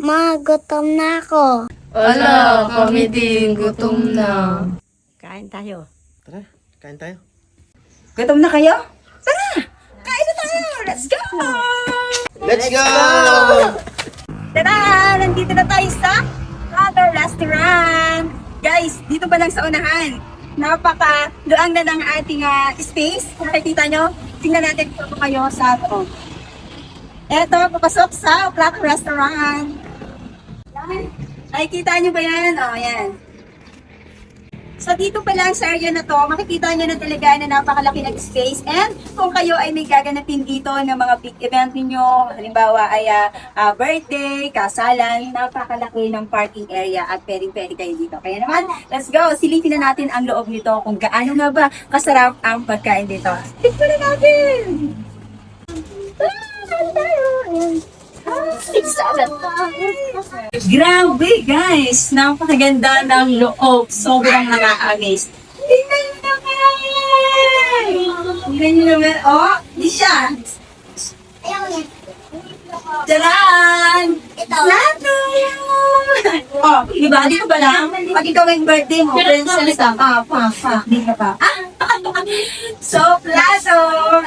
Gutom na ako. Ala, kami din, gutom na. Kain tayo. Tara, kain tayo. Gutom na kayo? Tara! Kain na tayo! Let's go! Let's go! Tada! Nandito na tayo sa Plato Restaurant! Guys, dito pa lang sa unahan. Napaka-luang na ng ating space. Kung nakikita nyo, tingnan natin kung kayo sa loob. Eto, papasok sa Plato Restaurant. Yan. Nakikita nyo ba yan? O, yan. So dito pa lang sa area na to, makikita nyo na talaga na napakalaki ng space. And kung kayo ay may gaganapin dito ng mga big event ninyo, halimbawa ay birthday, kasalan, napakalaki ng parking area at pwedeng-pwede kayo dito. Kaya naman, let's go! Silipin na natin ang loob nito kung gaano nga ba kasarap ang pagkain dito. Tignan na natin! Grabe guys! Napakaganda ng loob. Sobrang nakaka-amaze. Tingnan nyo naman! Tingnan nyo naman. Oh, di siya. Taran! Plato! Oh, diba? Di ko ba lang? Pag ikaw yung birthday mo, friends sa di ka pa. So, plato!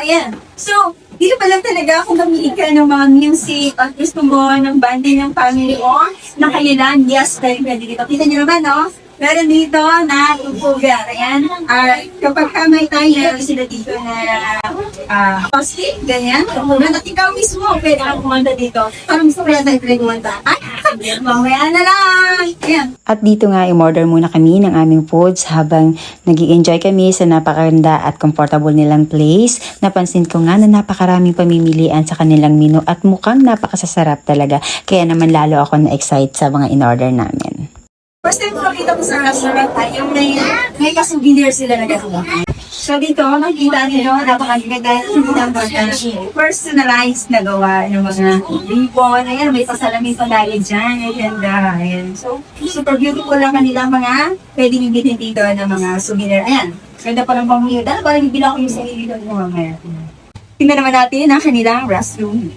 Ayan. So, dito pa lang talaga kung mamili ka ng mga music at gusto mo ng banding ng family mo na kayo lang, yes, pwede dito. Kita nyo naman, no? Meron dito na tubugan. Ayan. Kapag kamay tayo, meron sila dito na hosting, ganyan. Tubugan. At ikaw mismo, pwede kang kumanda dito. Parang gusto ko yan tayo pwede kumanda. Mamaya na lang. Ayan. At dito nga, i-order muna kami ng aming foods habang nag-i-enjoy kami sa napakaganda at comfortable nilang place. Napansin ko nga na napakaraming pamimilian sa kanilang menu at mukhang napakasasarap talaga. Kaya naman lalo ako na-excite sa mga in-order namin. First time ko makita ko sa restaurant tayo, may ka-souvenir sila na gano'n. So dito, nakikita nyo, napakaganda ng personalized na gawa yung mga ribbon. Ayan, may pasalamin pa lagi dyan. Ay, ganda. Ayan. So, super beautiful lang kanilang mga pwedeng ibitin dito ng mga souvenir. Ayan, ganda pa lang pang muna. Dahil parang bilang ko yung sarili doon mo mamaya. Tingnan naman natin ang kanilang restroom.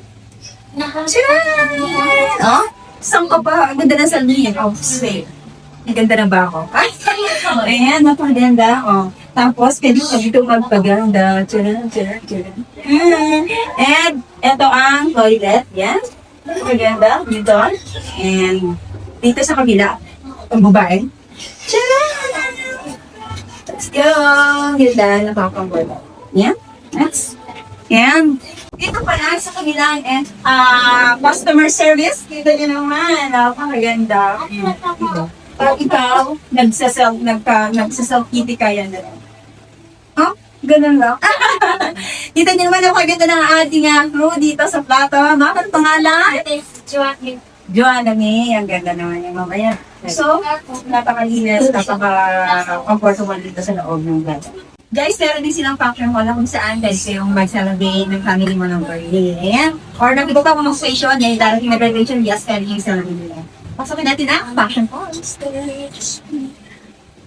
Tcharan! Oh, saan ka pa? Ang ganda ng salmin. Oh, sweet. Ang ganda ng bako. Ay, ayan, napakaganda. Oh. Tapos, pwede ka dito magpaganda. Tcharan. And, ito ang toilet. Yan. Maganda. Dito. And, dito sa kabila. Ang babae. Tcharan! Let's go! Ganda. Napakaganda. Yan. Next. And, dito pala sa kabilang and customer service. Kita nyo naman. Napakaganda. Dito. Pag ikaw, nagsaself-kitty kaya na rin. Oh, ganun lang. Kita niyo naman ang kaganda ng ating crew dito sa Plato. Ano ang pangalan? Joanna May. Ang ganda naman yung mamaya. So, napakalinis, napaka-comfortable dito sa loob ng ganda. Guys, meron din silang function hall kung saan guys kayong mag-celebrate ng family mo ng birthday. Ayan. Or nag-iba pa mo ng station, yan, darating na graduation, yes, pwede yung celebrate nila. Pasokin natin ang fashion halls.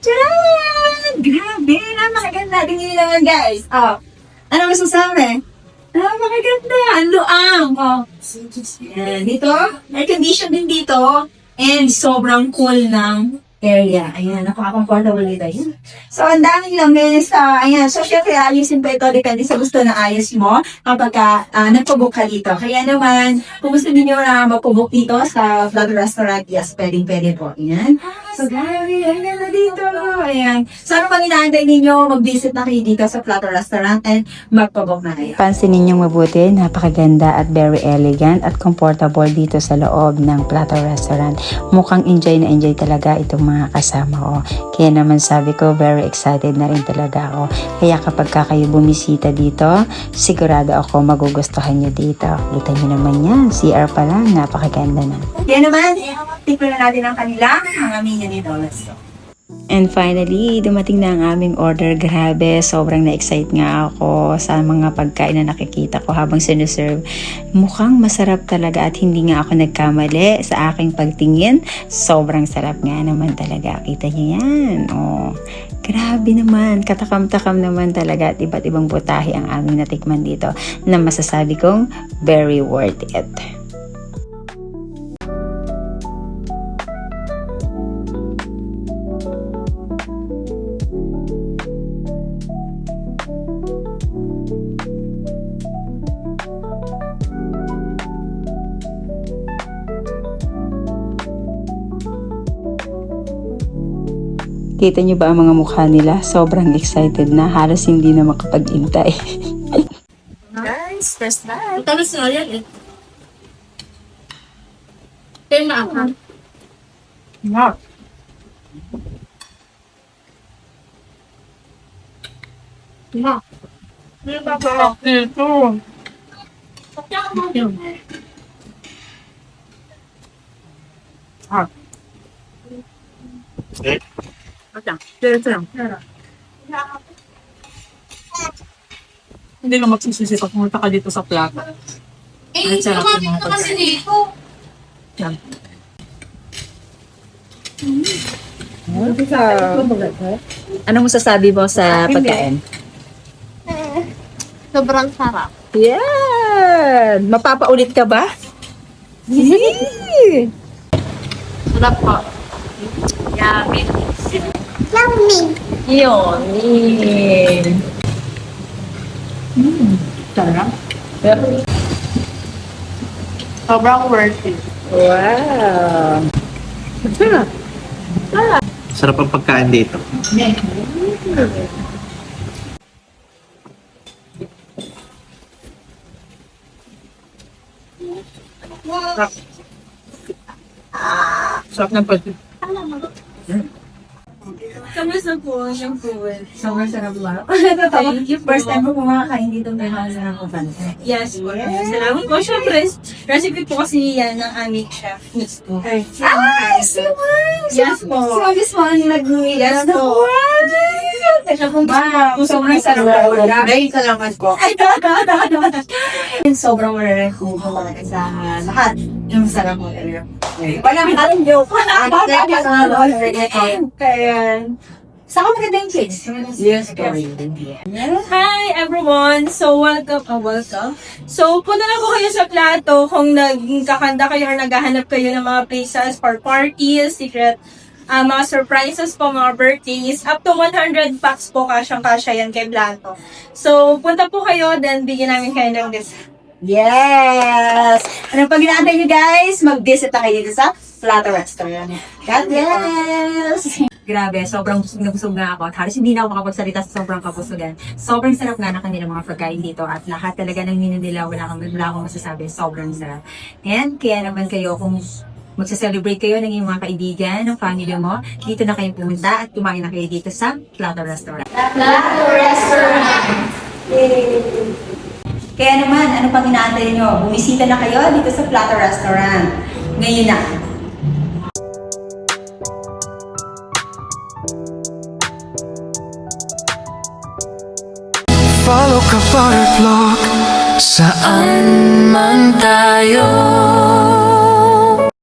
Tcharan! Grabe! Napakaganda din nila naman, guys. Oh, ano masasabi? Napakaganda! Ang luang! Oh. Yan, dito, air condition din dito. And sobrang cool ng area. Ayan, napaka-comfortable dito. Ayan. So, ang daming lamis. Ayan, so syempre, ayusin pa ito. Depende sa gusto na ayos mo kapag nagpabook ka dito. Kaya naman, kung gusto niyo na magpabook dito sa Plato Restaurant, yes, pwede po. Ayan. So, grabe, ang ganda dito. Ayan. So, ano pang inaantay ninyo? Mag-visit na kayo dito sa Plato Restaurant and magpabook na kayo. Pansinin ninyong mabuti, napakaganda at very elegant at comfortable dito sa loob ng Plato Restaurant. Mukhang enjoy na enjoy talaga itong mga kasama ko. Kaya naman sabi ko, very excited na rin talaga ako. Kaya kapag kayo bumisita dito, sigurado ako magugustuhan nyo dito. Kita nyo naman yan, CR pa lang, napakaganda na. Kaya naman, tikman na natin ang kanila, mga menu nito. Let's go. And finally, dumating na ang aming order. Grabe, sobrang na-excite nga ako sa mga pagkain na nakikita ko habang sinuserve. Mukhang masarap talaga at hindi nga ako nagkamali sa aking pagtingin. Sobrang sarap nga naman talaga. Kita niyo yan. Oh, grabe naman. Katakam-takam naman talaga at iba't ibang butahe ang aming natikman dito na masasabi kong very worth it. Kita niyo ba ang mga mukha nila? Sobrang excited na. Halos hindi na makapag-intay. Guys, first time. Tamis na yan eh. Kaya na ako. Hindi ka magsisisi pag pumunta ka dito sa Plata. Eh, kumapit na kasi dito. Ano masasabi mo sa pagkain? Sobrang sarap. Yan! Mapapaulit ka ba? Sarap po. Yummy. Yummy! Sarap. Sobrang worth it. Wow! Sarap ang pagkain dito. Sarap ng pati. Kamusta po yung food? Sobrang sarap ba? Thank you po. First time ko kumakain dito may hasa ng uban. Yes po. Salamat po. Siyempre, recipe po kasi yan ng aming chef. Yes po. Yes po. So, mismo ang nag-uwi. Yes po. Wow, sobrang sarap. Maraming salamat po. Sobrang mararang ko sa lahat. Yung sarap mo. Walang halang joke. Kaya, Saan ka maganda yung kids? Yes, po. hi everyone! So, welcome. So, punta na po kayo sa Plato kung nagkakanda kayo or naghahanap kayo ng mga places for parties, secret, mga surprises po, mga birthdays. Up to 100 packs po, kasyang-kasya yan kay Plato. So, punta po kayo, then bigyan namin kayo ng discount. Yes! Ano pag inaantay nyo guys? Mag-visit na kayo dito sa Plato Restaurant. God bless! Grabe, sobrang busog na ako at halos hindi na ako makapagsalita sa sobrang kabusugan. Sobrang sarap nga ng kanilang mga pagkain dito at lahat talaga ng menu nila, wala akong masasabi, sobrang sarap. And kaya naman kayo, kung magsa-celebrate kayo ng inyong mga kaibigan, ng family mo, dito na kayo pumunta at kumain na kayo dito sa Plato Restaurant. Kaya naman, ano pang inaantay nyo? Bumisita na kayo dito sa Plato Restaurant. Ngayon na. Follow ka butterflock. Saan man tayo